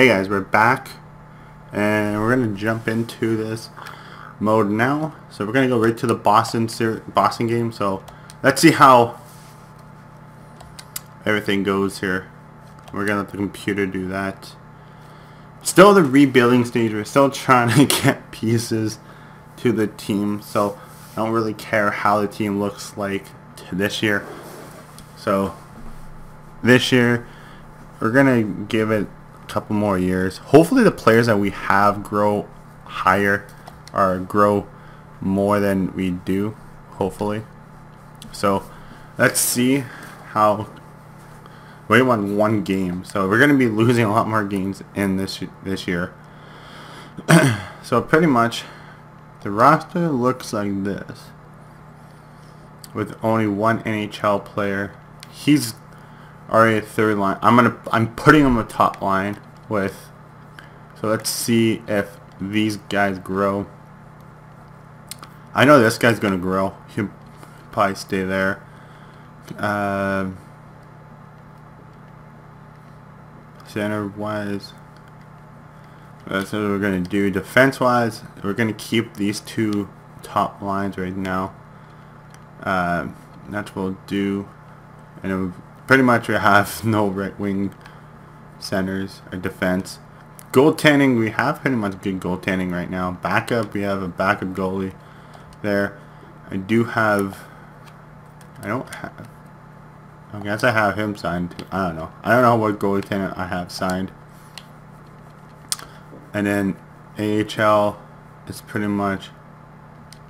Hey guys, we're back and we're gonna jump into this mode now. So we're gonna go right to the Boston game. So let's see how everything goes here. We're gonna let the computer do that. Still the rebuilding stage. We're still trying to get pieces to the team. So I don't really care how the team looks like this year. So this year we're gonna give it couple more years. Hopefully the players that we have grow higher or grow more than we do, hopefully. So let's see how we won one game, so we're going to be losing a lot more games in this year. So pretty much the roster looks like this, with only one NHL player. He's already a third line. I'm putting him a top line with. So let's see if these guys grow. I know this guy's gonna grow. He'll probably stay there. Center wise, that's what we're gonna do. Defense wise, we're gonna keep these two top lines right now. That's what we'll do. And pretty much we have no right wing centers or defense. Goaltending, we have pretty much good goaltending right now. Backup, we have a backup goalie there. I don't have, I guess I have him signed too. I don't know what goaltender I have signed. And then AHL is pretty much,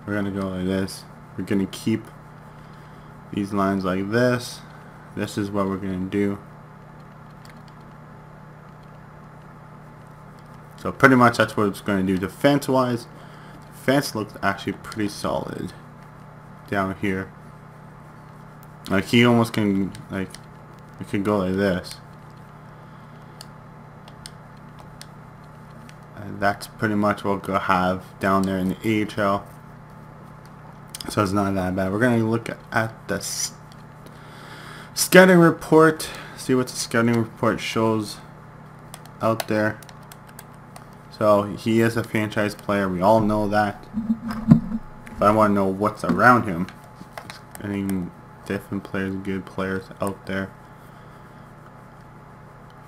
we're gonna go like this. We're gonna keep these lines like this. This is what we're going to do. So pretty much that's what it's going to do. Defense wise, defense looks actually pretty solid down here. Like he almost can, like, it could go like this. And that's pretty much what we'll have down there in the AHL. So it's not that bad. We're going to look at the scouting report, see what the scouting report shows out there. So he is a franchise player, we all know that. But I want to know what's around him. Any different players, good players out there.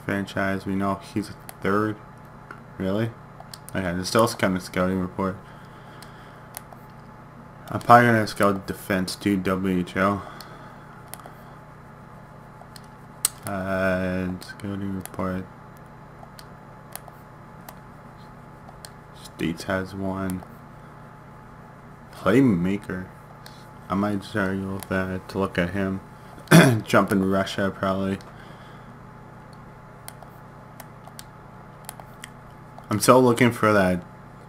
Franchise, we know he's a third. Really? Okay, there's still kind of scouting report. I'm probably going to scout defense too, WHL. Scouting report. States has one. Playmaker. I might start with that to look at him. Jump in Russia probably. I'm still looking for that,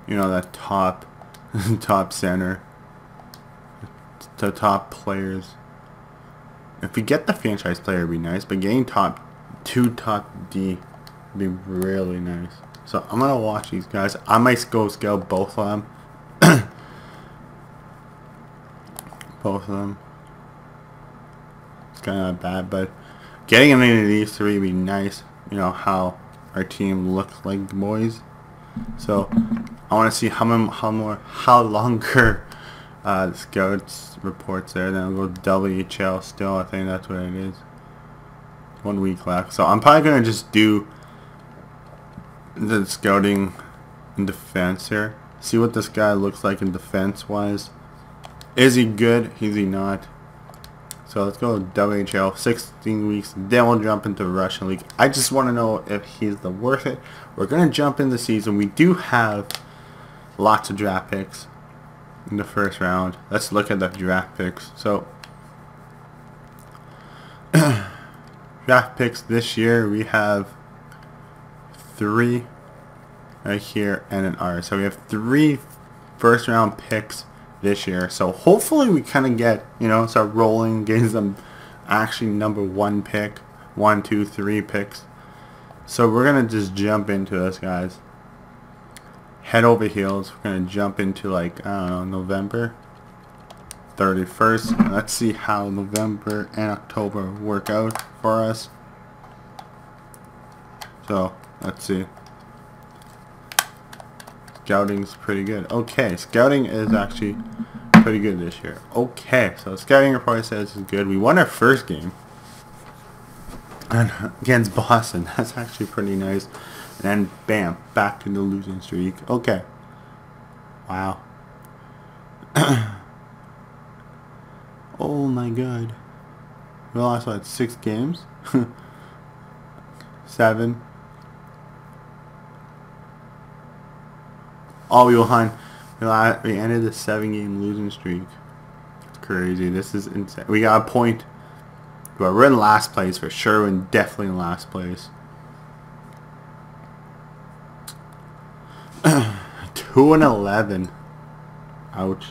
you know, that top center. The top players. If we get the franchise player, it'd be nice, but getting two top D would be really nice. So I'm gonna watch these guys. I might go scout both of them. Both of them. It's kind of bad, but getting any of these three would be nice. You know how our team looks like, the boys. So I want to see how longer the scouts reports there. Then I'll go WHL still. I think that's what it is. 1 week left. So I'm probably gonna just do the scouting in defense here. See what this guy looks like in defense wise. Is he good? Is he not? So let's go WHL. 16 weeks. Then we'll jump into Russian League. I just want to know if he's the worth it. We're gonna jump in the season. We do have lots of draft picks in the first round. Let's look at the draft picks. So draft picks this year, we have 3 right here and an R. So we have 3 first round picks this year. So hopefully we kind of get, you know, start rolling, getting some actually number 1 pick, 1, 2, 3 picks. So we're gonna just jump into this, guys. Head over heels. We're gonna jump into, like, I don't know, November 31st. Let's see how November and October work out for us. So let's see. scouting's pretty good. Okay, scouting is actually pretty good this year. Okay, so scouting report says it's good. We won our first game and against Boston. That's actually pretty nice. And then bam, back to the losing streak. Okay. Wow. Oh my god. We lost like 6 games. 7. Oh, we won. We ended the 7-game losing streak. It's crazy. This is insane. We got a point. But we're in last place for sure, and definitely in last place. 2-11. Ouch.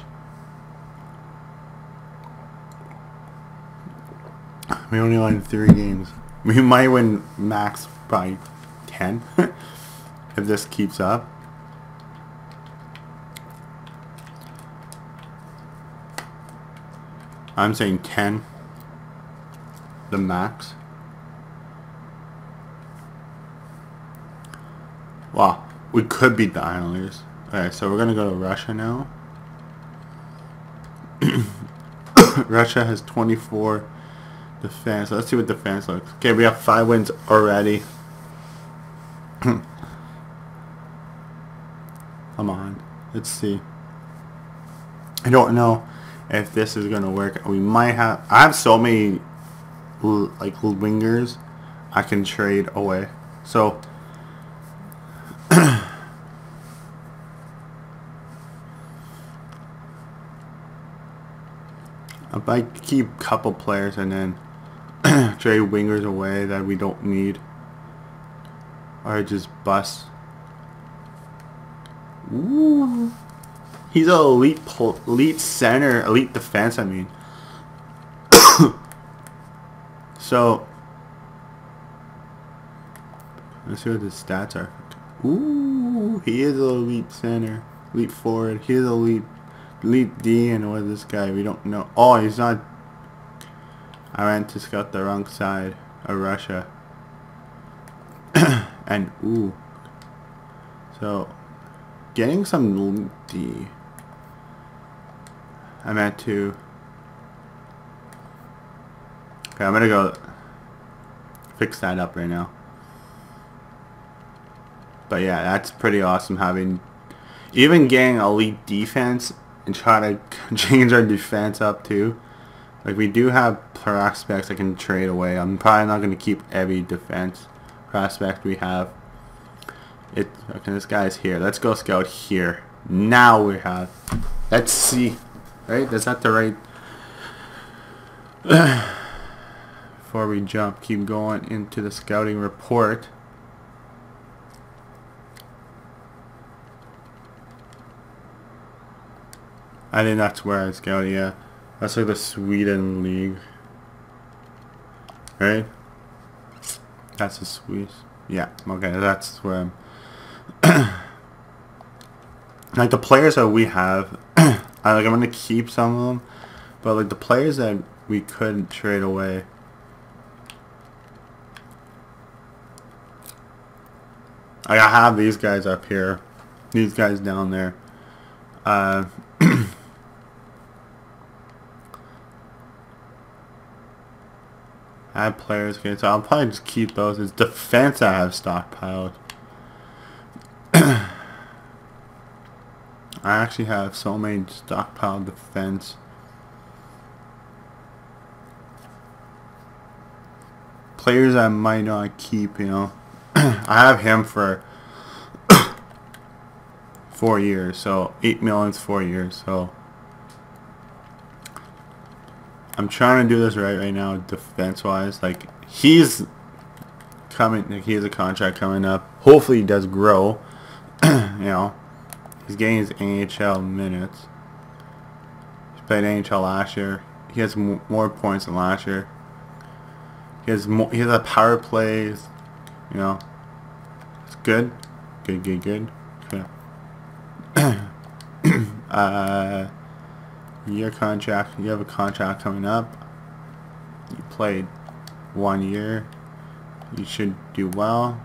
We only won 3 games. We might win max by 10 if this keeps up. I'm saying 10. The max. Wow. We could beat the Islanders. Alright, so we're going to go to Russia now. Russia has 24 defense. Let's see what defense looks. Okay, we have 5 wins already. Come on. Let's see. I don't know if this is going to work. We might have... I have so many like wingers I can trade away. So... if I keep a couple players and then trade wingers away that we don't need, or just bust. Ooh, he's an elite center, elite defense. I mean, so let's see what his stats are. Ooh, he is an elite center, elite forward. He is elite D, and what is this guy? We don't know. Oh, he's not. I went to scout the wrong side of Russia. And ooh, so getting some D. I meant to. Okay, I'm gonna go fix that up right now. But yeah, that's pretty awesome having even getting elite defense and try to change our defense up too. Like, we do have prospects I can trade away. I'm probably not going to keep every defense prospect we have. Okay, this guy's here. Let's go scout here. Now we have. Let's see. Right? Is that the right? Before we jump, keep going into the scouting report. I think that's where I scout, yeah. That's like the Sweden league. Right? That's the Swiss. Yeah, okay, that's where I'm... like, the players that we have, I'm gonna keep some of them, but like the players that we couldn't trade away, like, I have these guys up here, these guys down there. Add players, okay, so I'll probably just keep those. It's defense I have stockpiled. I actually have so many stockpiled defense. Players I might not keep, you know. I have him for 4 years, so 8 million, 4 years, so I'm trying to do this right now, defense-wise. Like, he's coming. Like, he has a contract coming up. Hopefully, he does grow. You know, he's getting his NHL minutes. He played NHL last year. He has more points than last year. He has more. He has a power plays. You know, it's good. Good. Okay. Your contract, you have a contract coming up. You played 1 year. You should do well.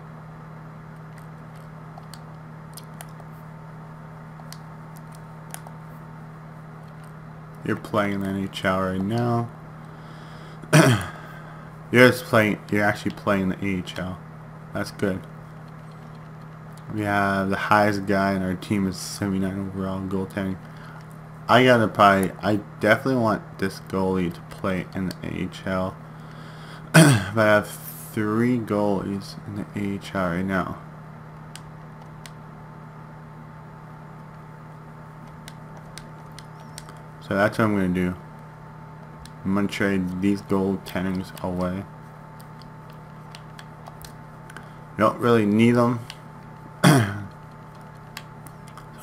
You're playing in the NHL right now. You're actually playing the AHL. That's good. We have the highest guy in our team is 79 overall goaltending. I definitely want this goalie to play in the AHL. But I have 3 goalies in the AHL right now. So that's what I'm going to do. I'm going to trade these goaltendings away. You don't really need them. So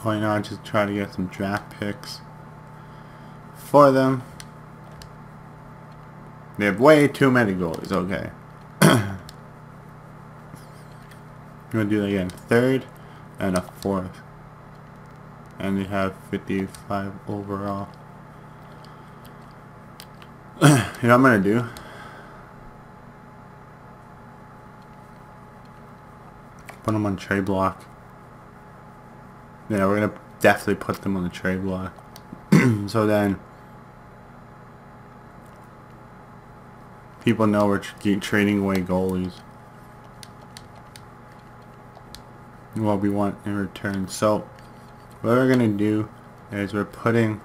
why not just try to get some draft picks for them. They have way too many goalies. Okay. I'm going to do that again. 3rd and a 4th. And they have 55 overall. You know what I'm going to do? Put them on trade block. Yeah, we're going to definitely put them on the trade block. So then people know we're trading away goalies. What we want in return. So what we're going to do is we're putting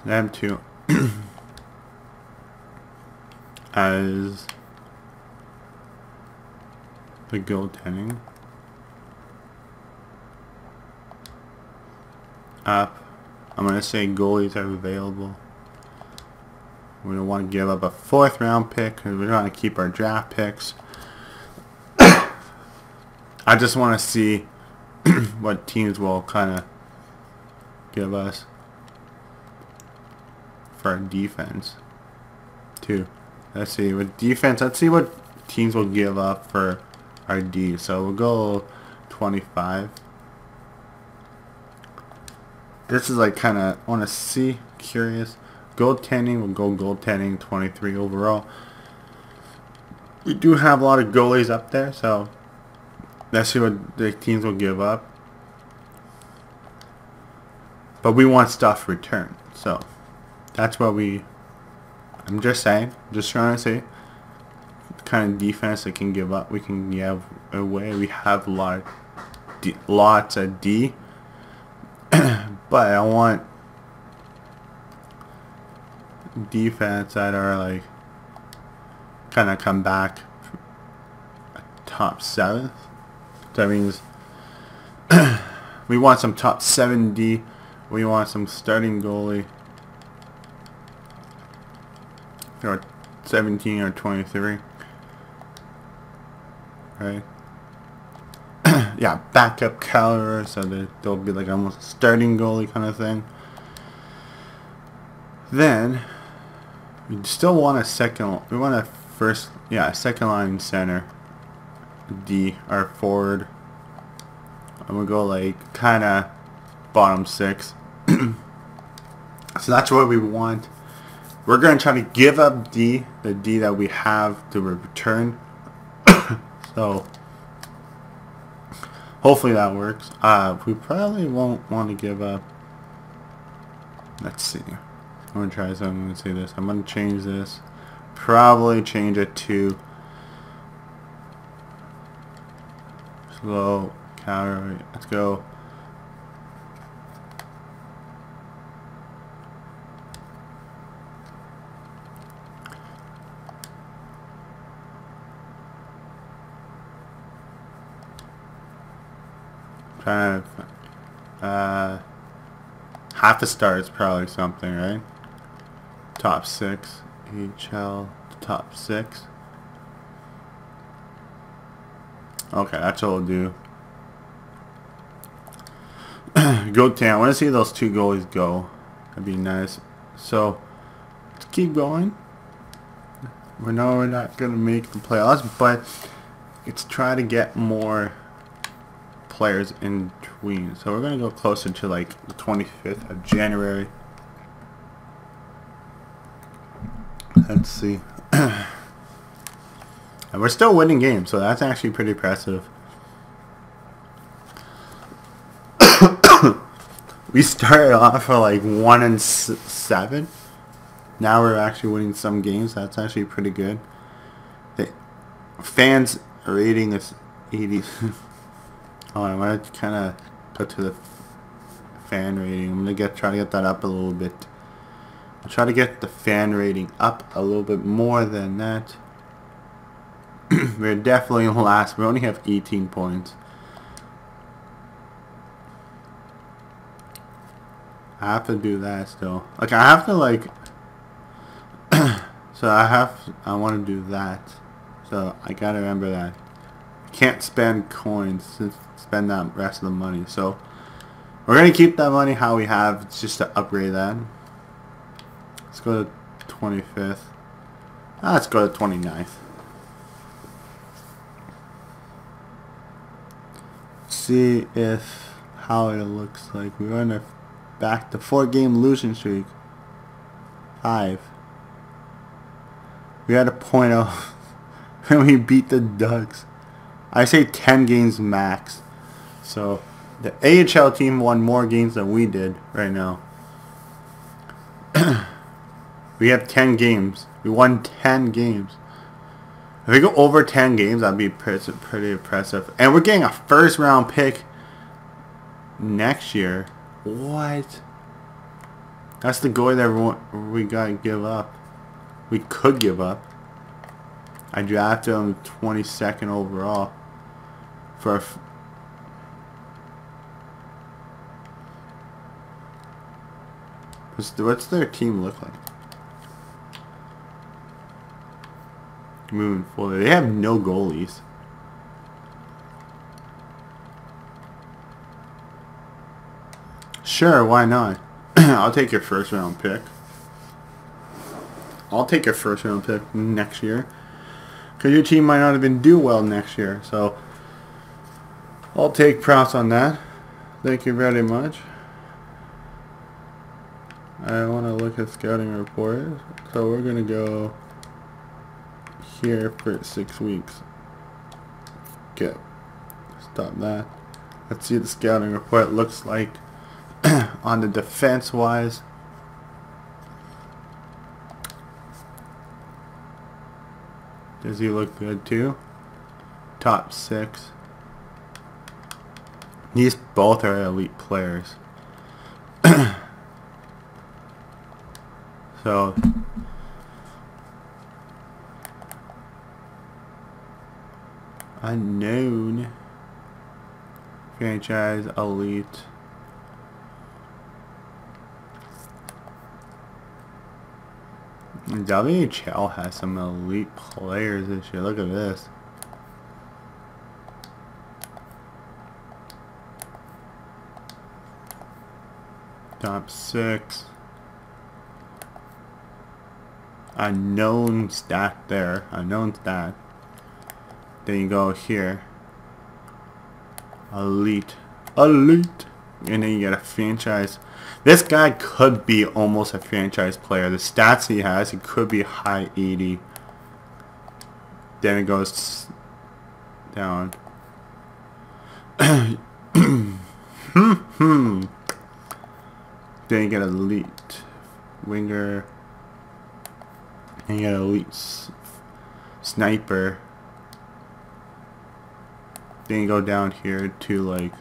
them two as the goaltending up. I'm going to say goalies are available. We don't want to give up a 4th round pick because we want to keep our draft picks. I just want to see what teams will kind of give us for our defense too. Let's see with defense. Let's see what teams will give up for our D. So we'll go 25. This is like kind of want to see, curious. Goaltending, we'll go goaltending 23 overall. We do have a lot of goalies up there, so let's see what the teams will give up. But we want stuff returned, so that's what I'm just saying, just trying to say the kind of defense that can give up, we can give away. We have lots of D, but I want defense that are like kind of come back top 7th. That means we want some top 7 D. We want some starting goalie or 17 or 23, right? Yeah, backup caliber, so that they'll be like almost a starting goalie kind of thing. Then we still want a second. We want a second line center, D, or forward. And we'll go like kind of bottom 6. So that's what we want. We're going to try to give up D, the D that we have to return. So hopefully that works. We probably won't want to give up. Let's see. I'm going to try something. I'm going to say this. I'm going to change this. Probably change it to slow calorie. Let's go. Kind of half a star is probably something, right? Top 6 HL top 6. Okay, that's what we'll do. Go 10. I want to see those 2 goalies go. That'd be nice. So let's keep going. We know we're not gonna make the playoffs, but let's try to get more players in between. So we're gonna go closer to like the 25th of January. Let's see. And we're still winning games, so that's actually pretty impressive. We started off for like 1-7. Now we're actually winning some games. That's actually pretty good. The fans rating is 80. Oh, I want to kind of put to the fan rating. I'm gonna try to get that up a little bit. I'll try to get the fan rating up a little bit more than that. We're definitely last. We only have 18 points. I have to do that still. Like I have to like. So I want to do that. So I gotta remember that. I can't spend coins to spend that rest of the money. So we're gonna keep that money how we have just to upgrade that. Let's go to 25th. Let's go to 29th. See if how it looks like. We're gonna back to 4-game losing streak. 5. We had a point off when we beat the Ducks. I say 10 games max. So the AHL team won more games than we did right now. We have 10 games. We won 10 games. If we go over 10 games, that'd be pretty impressive. And we're getting a first round pick next year. What? That's the goal that we gotta give up. We could give up. I drafted him 22nd overall for a what's their team look like? Moving forward, they have no goalies. Sure, why not? I'll take your first round pick. I'll take your first round pick next year. Because your team might not even do well next year. So, I'll take props on that. Thank you very much. I want to look at scouting report. So, we're going to go here for 6 weeks. Okay. Stop that. Let's see what the scouting report looks like on the defense wise. Does he look good too? Top 6. These both are elite players. So unknown, franchise, elite. WHL has some elite players this year. Look at this. Top 6. Unknown stat there. Unknown stat. Then you go here. Elite. Elite. And then you get a franchise. This guy could be almost a franchise player. The stats he has, he could be high 80. Then it goes down. Then you get elite winger. And you get elite sniper. Then you go down here to like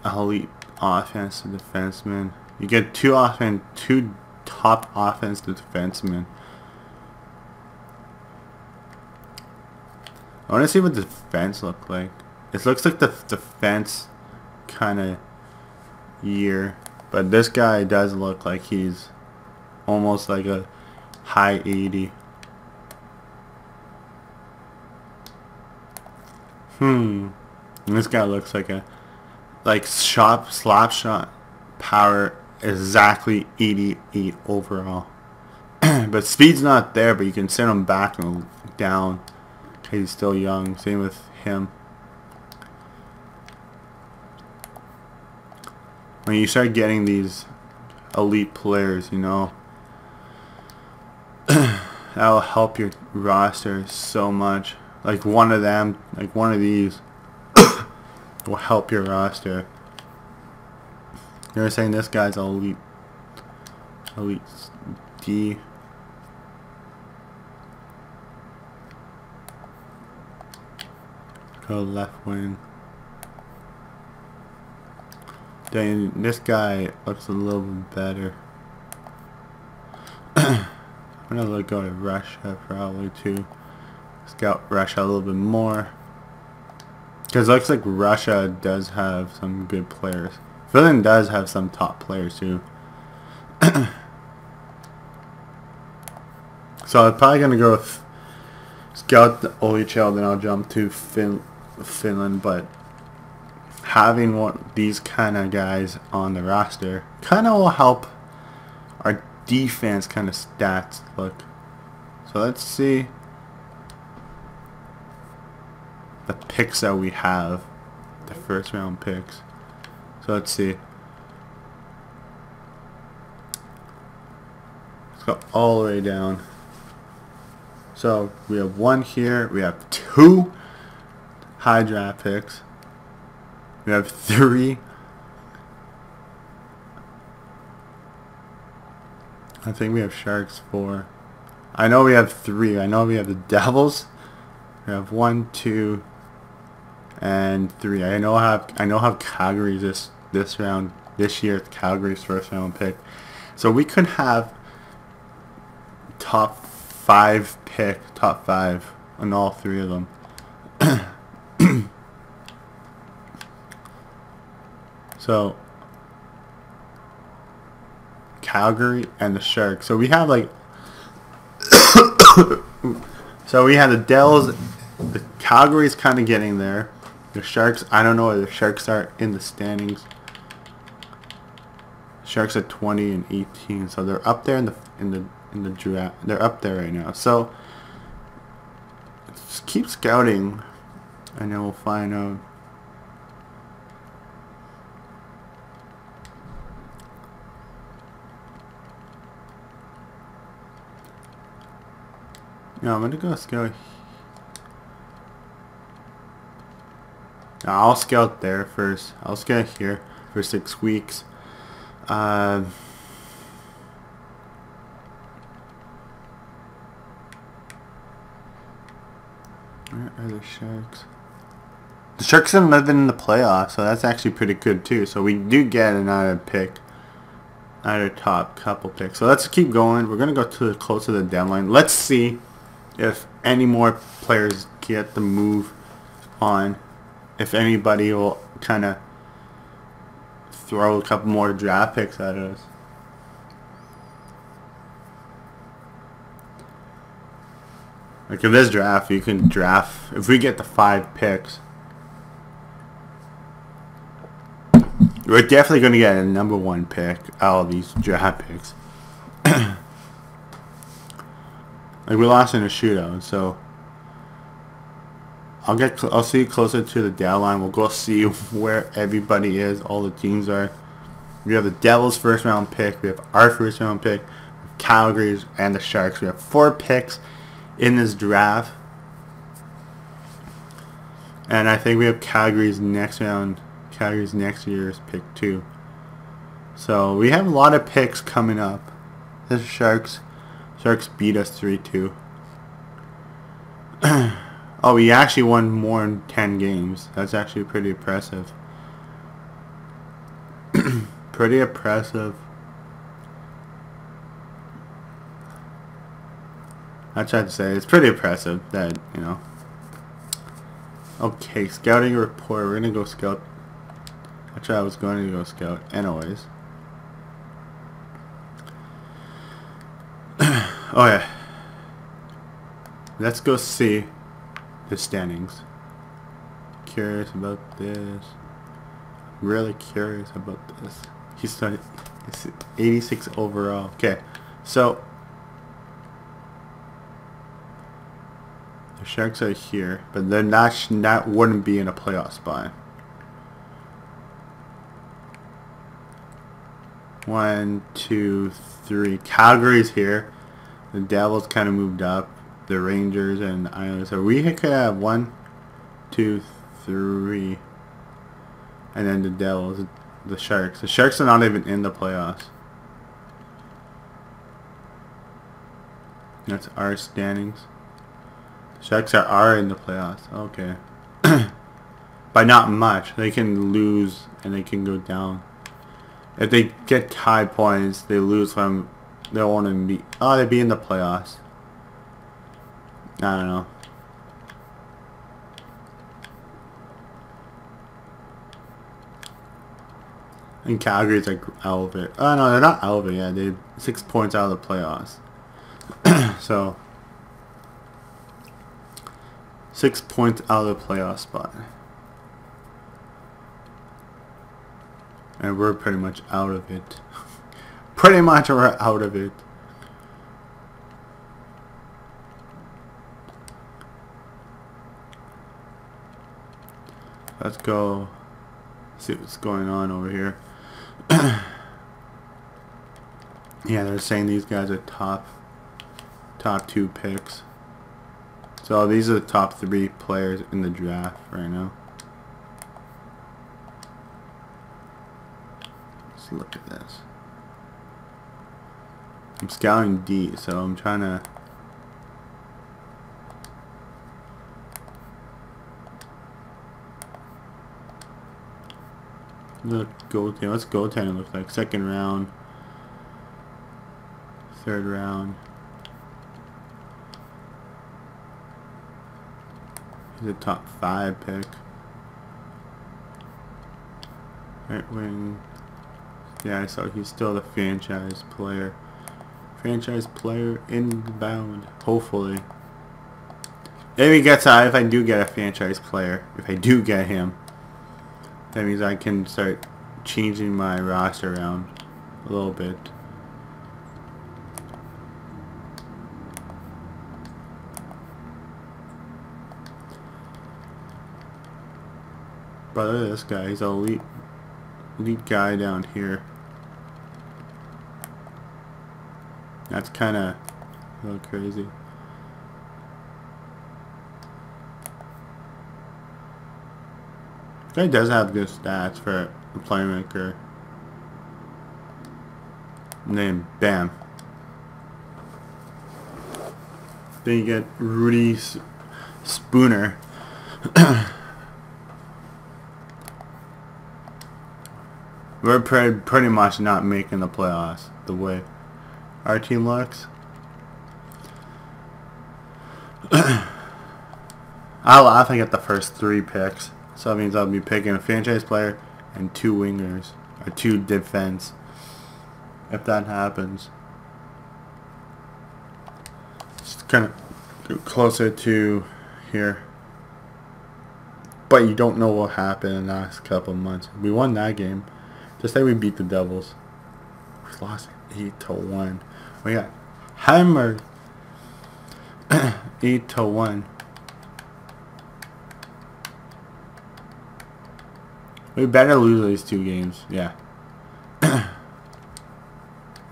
elite offensive defenseman. You get two top offensive defensemen. I want to see what the defense look like. It looks like the defense kind of year, but this guy does look like he's almost like a high 80. And this guy looks like a slap shot power exactly 88 overall. But speed's not there, but you can send him back and down. He's still young. Same with him. When you start getting these elite players, you know, That'll help your roster so much. Like one of them, like one of these will help your roster. You're saying this guy's elite D. Go left wing. Dang, this guy looks a little bit better. I'm gonna go to Russia probably too. Scout Russia a little bit more. Because it looks like Russia does have some good players. Finland does have some top players too. So I'm probably gonna go with scout the OHL, then I'll jump to Finland. But having these kind of guys on the roster kind of will help our defense kind of stats look. So let's see the picks that we have, the first round picks. So let's see. Let's go all the way down. So we have 1 here. We have 2 high draft picks. We have 3. I think we have Sharks 4. I know we have 3. I know we have the Devils. We have 1, 2, and 3. I know how Calgary's this round this year. Calgary's first round pick. So we could have top 5 on all 3 of them. So Calgary and the Sharks. So we have like so we have the Devils. The Calgary's kind of getting there. The Sharks, I don't know where the Sharks are in the standings. Sharks at 20 and 18, so they're up there in the draft. They're up there right now. So just keep scouting, and then we'll find out. Yeah, I'm gonna go scout. I'll scout there first. I'll scout here for 6 weeks. Where are the Sharks? The Sharks have not been in the playoffs, so that's actually pretty good too. So we do get another pick, another top couple picks. So let's keep going. We're gonna go to close to the deadline. Let's see if any more players get the move on. If anybody will kind of throw a couple more draft picks at us. Like in this draft, you can draft, if we get the 5 picks, we're definitely going to get a number 1 pick out of these draft picks. Like we lost in a shootout, so I'll see you closer to the deadline. We'll go see where everybody is, all the teams are. We have the Devils' first round pick. We have our first round pick, Calgary's, and the Sharks. We have 4 picks in this draft, and I think we have Calgary's next year's pick too. So we have a lot of picks coming up. This is Sharks beat us 3-2. Oh, we actually won more than 10 games. That's actually pretty impressive. Pretty impressive. I tried to say it's pretty impressive that, you know. Okay, scouting report. We're gonna go scout. Actually, I was going to go scout anyways. Oh yeah. Let's go see the standings. Curious about this. Really curious about this. He started 86 overall. Okay, so the Sharks are here, but they're not. That wouldn't be in a playoff spot. 1, 2, 3. Calgary's here. The Devils kind of moved up. The Rangers and the Islanders. So we could have 1, 2, 3. And then the Devils, the Sharks. The Sharks are not even in the playoffs. That's our standings. The Sharks are in the playoffs. Okay. By not much. They can lose and they can go down. If they get tie points, they lose from. They want to be. Oh, they'd be in the playoffs. I don't know. And Calgary's like out of it. Oh no, they're not out of it yet. They're 6 points out of the playoffs. So 6 points out of the playoff spot. And we're pretty much out of it. Pretty much we're out of it. Let's go see what's going on over here. Yeah, they're saying these guys are top 2 picks. So these are the top 3 players in the draft right now. Let's look at this. I'm scouting D, so I'm trying to look goaltending. What's goaltending look like? 2nd round, 3rd round. He's a top 5 pick. Right wing. Yeah, so he's still the franchise player. Franchise player inbound. Hopefully. If he gets out, if I do get a franchise player, if I do get him, that means I can start changing my roster around a little bit. But look at this guy. He's an elite guy down here. That's kind of a little crazy. This guy does have good stats for a playmaker. And then, bam. Then you get Rudy Spooner. We're pretty much not making the playoffs the way our team looks. I'll laugh and get the first 3 picks. So that means I'll be picking a franchise player and 2 wingers. Or 2 defense. If that happens. It's kind of closer to here. But you don't know what happened in the last couple of months. We won that game. Just say we beat the Devils. We lost 8-1. We got hammered. 8-1. We better lose these 2 games. Yeah.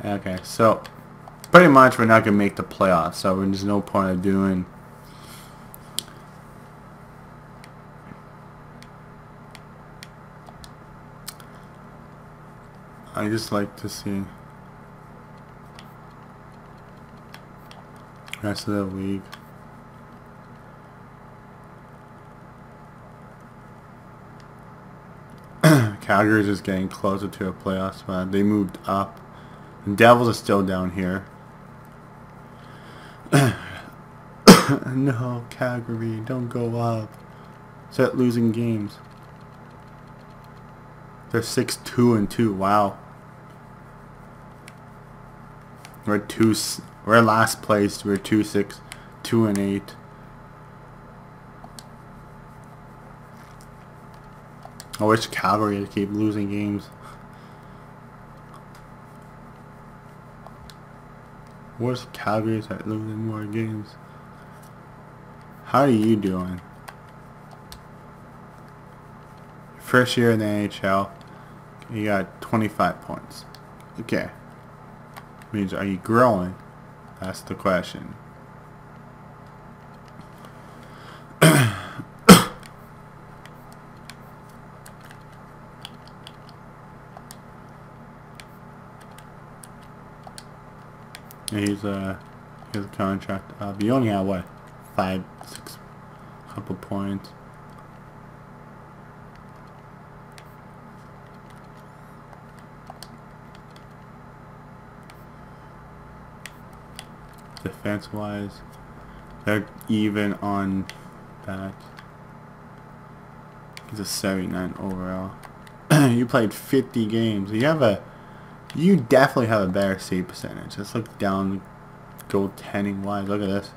Okay, so pretty much we're not gonna make the playoffs. So there's no point of doing. I just like to see the rest of the league. Calgary's just getting closer to a playoff spot. They moved up. The Devils are still down here. No, Calgary, don't go up. Start losing games. They're 6-2-2. Wow. We're last place. We're 2-6, 2-8. I wish Calgary would keep losing games. Wish Calgary start losing more games. How are you doing? First year in the NHL, you got 25 points. Okay. Means are you growing? That's the question. He's a contract up. You only have what, 5, 6, couple points. Defense wise, they're even on that. He's a 79 overall. You played 50 games. You definitely have a better save percentage. Let's look down goaltending wise. Look at this.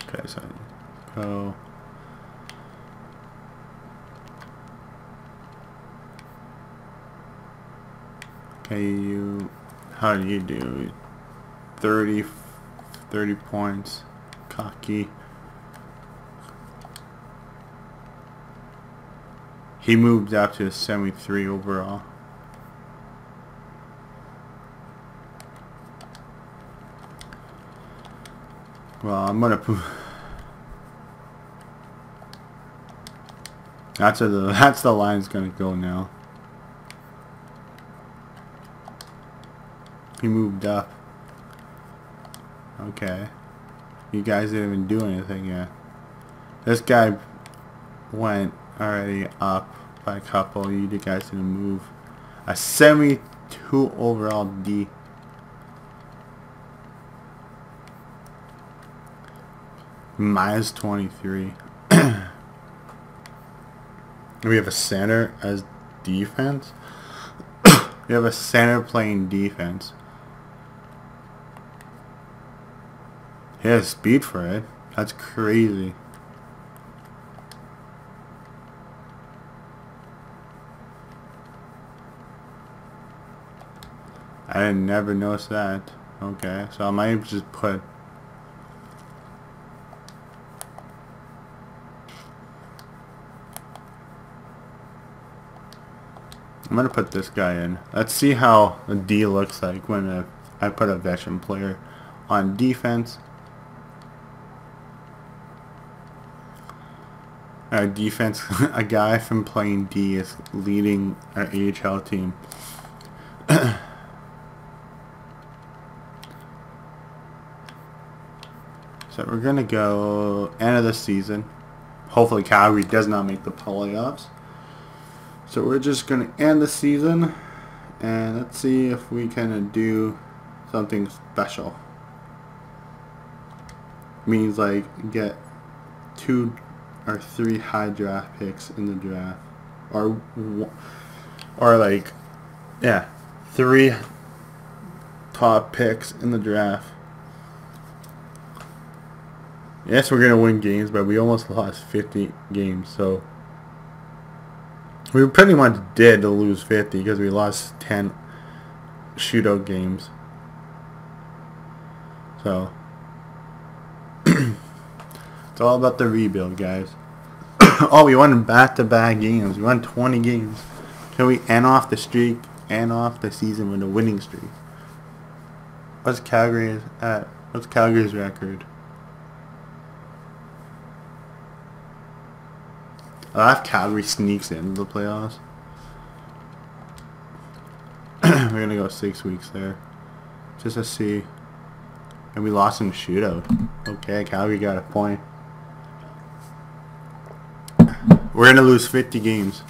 Okay, so go. Okay, how do you do? 30 points. Cocky. He moved up to a 73 overall. Well, I'm gonna put. That's the line's gonna go now. He moved up. Okay. You guys didn't even do anything yet. This guy went already up by a couple. You guys didn't move. A 72 overall D. Minus 23. We have a center as defense. We have a center playing defense. He has speed for it. That's crazy. I didn't never notice that. Okay, so I might just put. I'm gonna put this guy in. Let's see how a D looks like when I put a veteran player on defense. Our defense, a guy from playing D is leading our AHL team. So we're gonna go end of the season. Hopefully Calgary does not make the playoffs. So we're just gonna end the season and let's see if we can do something special. Means like get 2 or 3 high draft picks in the draft, or like, yeah, 3 top picks in the draft. Yes, we're gonna win games, but we almost lost 50 games, so we pretty much did to lose 50 because we lost 10 shootout games. So it's all about the rebuild, guys. Oh, we won back-to-back games. We won 20 games. Can we end off the streak, end off the season with a winning streak? What's Calgary's at? What's Calgary's record? I have Calgary sneaks into the playoffs. We're gonna go 6 weeks there, just to see. And we lost in the shootout. Okay, Calgary got a point. We're gonna lose 50 games.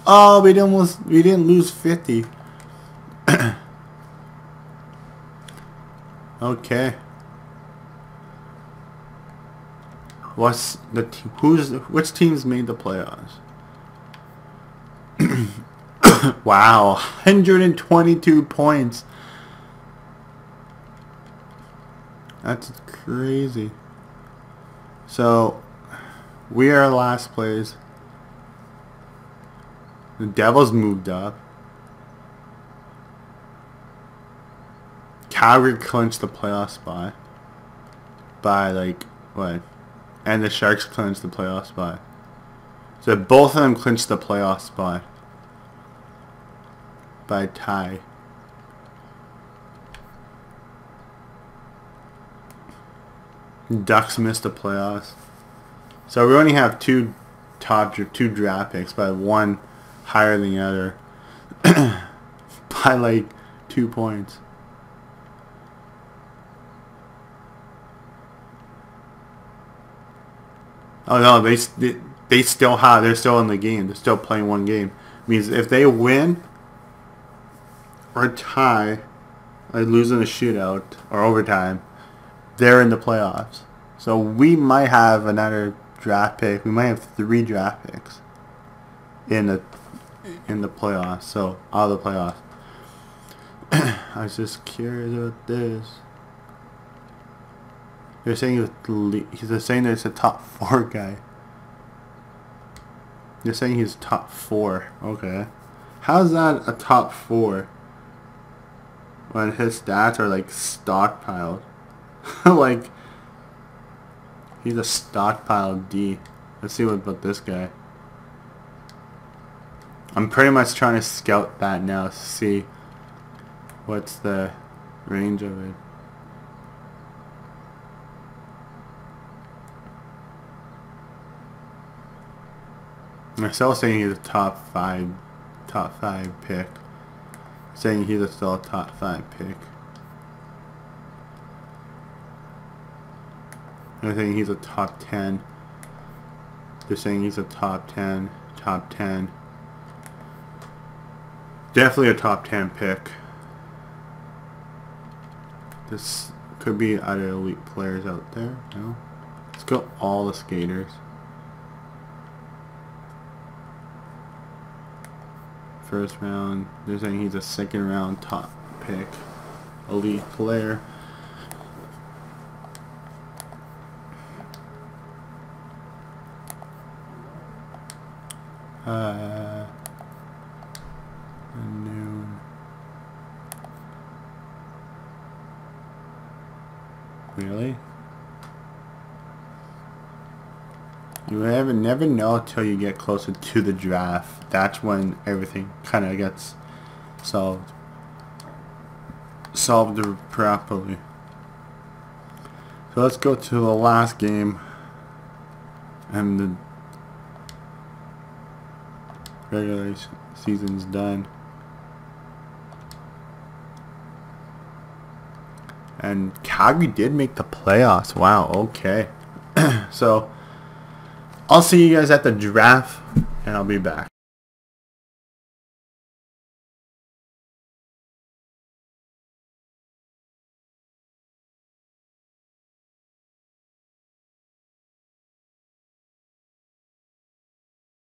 Oh, we didn't lose 50. Okay. What's the which teams made the playoffs? Wow, 122 points. That's crazy. So we are last place. The Devils moved up. Calgary clinched the playoff spot by like what? And the Sharks clinched the playoff spot. So both of them clinched the playoff spot. by a tie. Ducks missed the playoffs. So we only have two draft picks, but one higher than the other by like 2 points. Oh no, they still have, they're still in the game. They're still playing one game. Means if they win or tie, or lose in a shootout or overtime, they're in the playoffs. So we might have another draft pick. We might have 3 draft picks in the playoffs. So out of the playoffs. I was just curious about this. They're saying they're saying that it's a top 4 guy. They're saying he's top 4. Okay. How's that a top 4 when his stats are like stockpiled? Like, he's a stockpile D. Let's see what about this guy. I'm pretty much trying to scout that now to see what's the range of it. I'm still saying he's a top five pick. Saying he's still a top 5 pick. They're saying he's a top 10. They're saying he's a top 10. Top 10. Definitely a top 10 pick. This could be other elite players out there. No? Let's go all the skaters. First round. They're saying he's a second round top pick. Elite player. Noon. Really? You never know until you get closer to the draft. That's when everything kind of gets solved properly. So let's go to the last game, and the regular season's done. And Calgary did make the playoffs. Wow, okay. So I'll see you guys at the draft, and I'll be back.